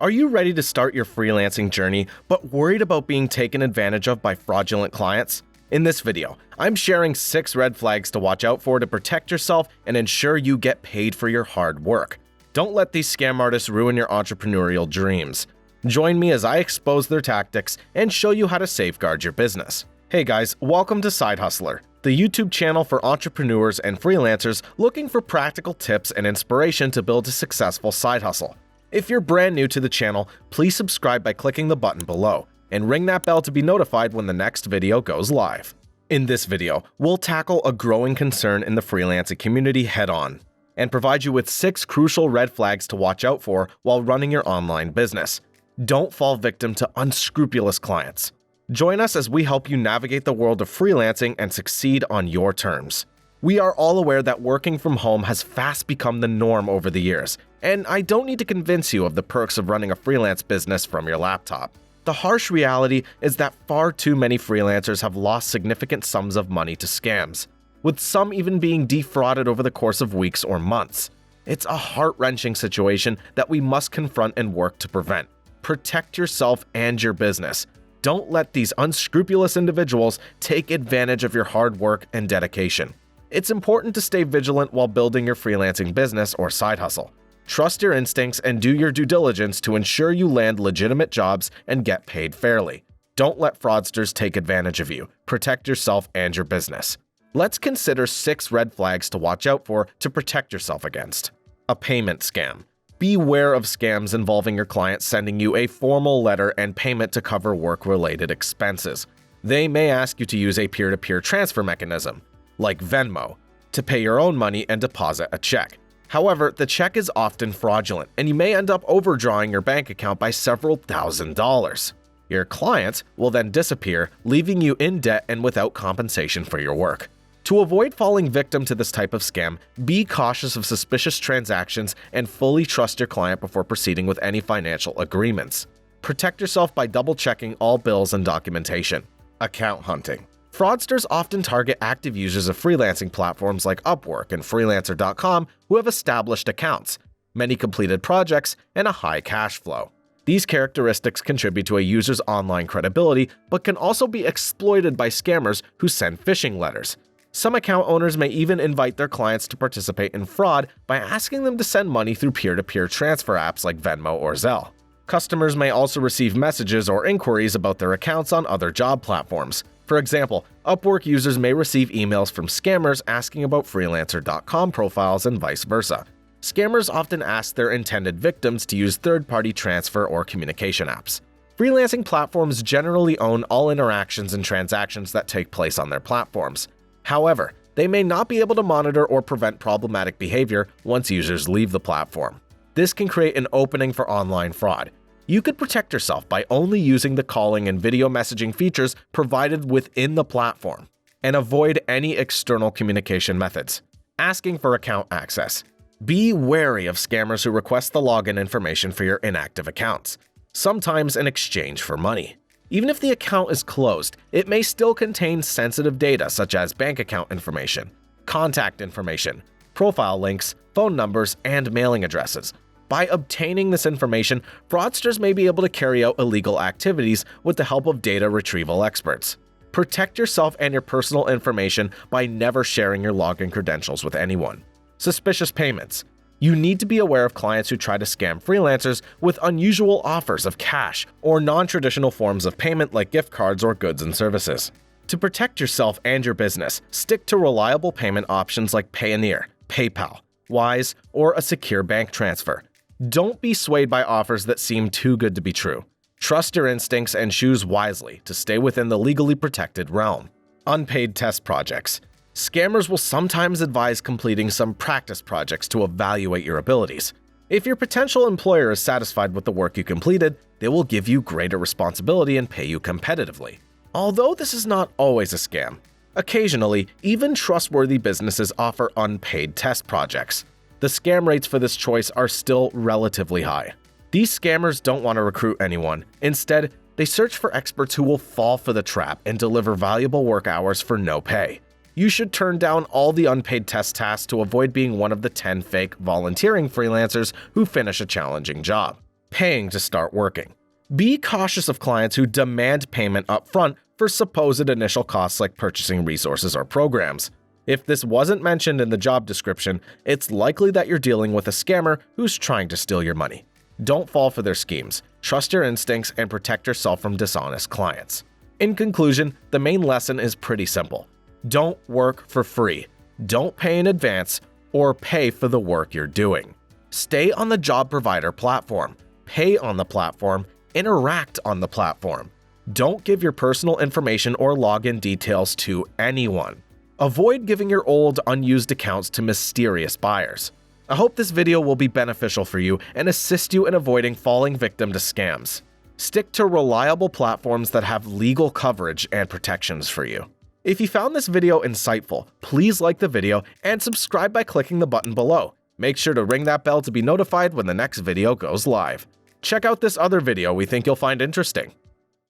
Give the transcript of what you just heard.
Are you ready to start your freelancing journey, but worried about being taken advantage of by fraudulent clients? In this video, I'm sharing 6 red flags to watch out for to protect yourself and ensure you get paid for your hard work. Don't let these scam artists ruin your entrepreneurial dreams. Join me as I expose their tactics and show you how to safeguard your business. Hey guys, welcome to SideHustlr, the YouTube channel for entrepreneurs and freelancers looking for practical tips and inspiration to build a successful side hustle. If you're brand new to the channel, please subscribe by clicking the button below and ring that bell to be notified when the next video goes live. In this video, we'll tackle a growing concern in the freelancing community head-on and provide you with 6 crucial red flags to watch out for while running your online business. Don't fall victim to unscrupulous clients. Join us as we help you navigate the world of freelancing and succeed on your terms. We are all aware that working from home has fast become the norm over the years, and I don't need to convince you of the perks of running a freelance business from your laptop. The harsh reality is that far too many freelancers have lost significant sums of money to scams, with some even being defrauded over the course of weeks or months. It's a heart-wrenching situation that we must confront and work to prevent. Protect yourself and your business. Don't let these unscrupulous individuals take advantage of your hard work and dedication. It's important to stay vigilant while building your freelancing business or side hustle. Trust your instincts and do your due diligence to ensure you land legitimate jobs and get paid fairly. Don't let fraudsters take advantage of you. Protect yourself and your business. Let's consider 6 red flags to watch out for to protect yourself against. A payment scam. Beware of scams involving your client sending you a formal letter and payment to cover work-related expenses. They may ask you to use a peer-to-peer transfer mechanism, like Venmo, to pay your own money and deposit a check. However, the check is often fraudulent, and you may end up overdrawing your bank account by several $1,000s. Your client will then disappear, leaving you in debt and without compensation for your work. To avoid falling victim to this type of scam, be cautious of suspicious transactions and fully trust your client before proceeding with any financial agreements. Protect yourself by double-checking all bills and documentation. Account hunting. Fraudsters often target active users of freelancing platforms like Upwork and Freelancer.com who have established accounts, many completed projects, and a high cash flow. These characteristics contribute to a user's online credibility, but can also be exploited by scammers who send phishing letters. Some account owners may even invite their clients to participate in fraud by asking them to send money through peer-to-peer transfer apps like Venmo or Zelle. Customers may also receive messages or inquiries about their accounts on other job platforms. For example, Upwork users may receive emails from scammers asking about Freelancer.com profiles and vice versa. Scammers often ask their intended victims to use third-party transfer or communication apps. Freelancing platforms generally own all interactions and transactions that take place on their platforms. However, they may not be able to monitor or prevent problematic behavior once users leave the platform. This can create an opening for online fraud. You could protect yourself by only using the calling and video messaging features provided within the platform, and avoid any external communication methods. Asking for account access. Be wary of scammers who request the login information for your inactive accounts, sometimes in exchange for money. Even if the account is closed, it may still contain sensitive data such as bank account information, contact information, profile links, phone numbers, and mailing addresses. By obtaining this information, fraudsters may be able to carry out illegal activities with the help of data retrieval experts. Protect yourself and your personal information by never sharing your login credentials with anyone. Suspicious payments. You need to be aware of clients who try to scam freelancers with unusual offers of cash or non-traditional forms of payment like gift cards or goods and services. To protect yourself and your business, stick to reliable payment options like Payoneer, PayPal, Wise, or a secure bank transfer. Don't be swayed by offers that seem too good to be true. Trust your instincts and choose wisely to stay within the legally protected realm. Unpaid test projects. Scammers will sometimes advise completing some practice projects to evaluate your abilities. If your potential employer is satisfied with the work you completed, they will give you greater responsibility and pay you competitively. Although this is not always a scam, occasionally, even trustworthy businesses offer unpaid test projects. The scam rates for this choice are still relatively high. These scammers don't want to recruit anyone. Instead, they search for experts who will fall for the trap and deliver valuable work hours for no pay. You should turn down all the unpaid test tasks to avoid being one of the 10 fake volunteering freelancers who finish a challenging job. paying to start working. Be cautious of clients who demand payment upfront for supposed initial costs like purchasing resources or programs. If this wasn't mentioned in the job description, it's likely that you're dealing with a scammer who's trying to steal your money. Don't fall for their schemes. Trust your instincts and protect yourself from dishonest clients. In conclusion, the main lesson is pretty simple. Don't work for free. Don't pay in advance or pay for the work you're doing. Stay on the job provider platform. Pay on the platform. Interact on the platform. Don't give your personal information or login details to anyone. Avoid giving your old, unused accounts to mysterious buyers. I hope this video will be beneficial for you and assist you in avoiding falling victim to scams. Stick to reliable platforms that have legal coverage and protections for you. If you found this video insightful, please like the video and subscribe by clicking the button below. Make sure to ring that bell to be notified when the next video goes live. Check out this other video we think you'll find interesting.